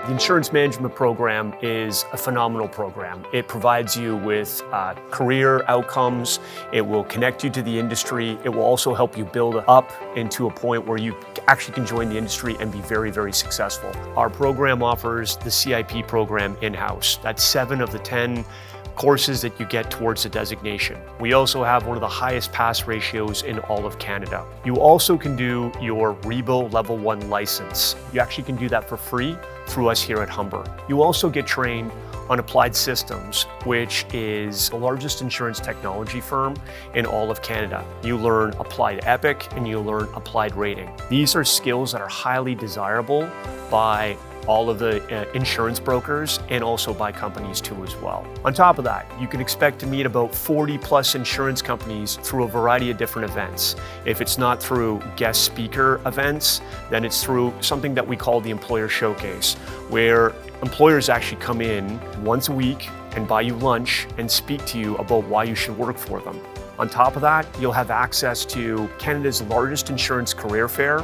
The insurance management program is a phenomenal program. It provides you with career outcomes. It will connect you to the industry. It will also help you build up into a point where you actually can join the industry and be very, very successful. Our program offers the CIP program in-house. That's 7 of the 10 courses that you get towards the designation. We also have one of the highest pass ratios in all of Canada. You also can do your REBO Level 1 license. You actually can do that for free through us here at Humber. You also get trained on Applied Systems, which is the largest insurance technology firm in all of Canada. You learn Applied Epic and you learn Applied Rating. These are skills that are highly desirable by all of the insurance brokers and also by companies too as well. On top of that, you can expect to meet about 40 plus insurance companies through a variety of different events. If it's not through guest speaker events, then it's through something that we call the Employer Showcase, where employers actually come in once a week and buy you lunch and speak to you about why you should work for them. On top of that, you'll have access to Canada's largest insurance career fair,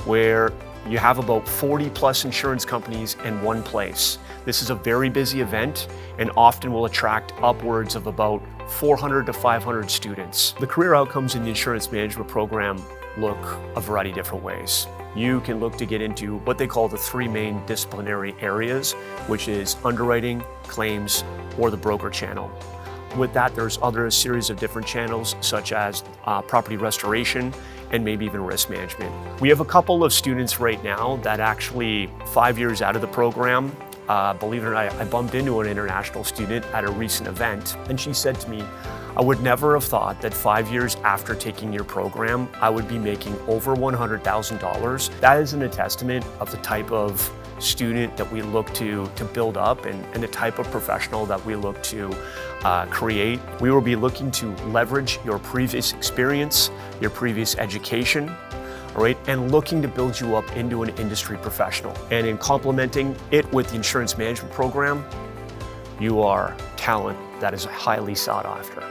where you have about 40 plus insurance companies in one place. This is a very busy event and often will attract upwards of about 400 to 500 students. The career outcomes in the insurance management program look a variety of different ways. You can look to get into what they call the 3 main disciplinary areas, which is underwriting, claims, or the broker channel. With that, there's other series of different channels such as property restoration and maybe even risk management. We have a couple of students right now that actually 5 years out of the program, believe it or not, I bumped into an international student at a recent event and she said to me, I would never have thought that 5 years after taking your program, I would be making over $100,000. That isn't a testament of the type of student that we look to build up and the type of professional that we look to create. We will be looking to leverage your previous experience, your previous education, all right, and looking to build you up into an industry professional. And in complementing it with the insurance management program, you are talent that is highly sought after.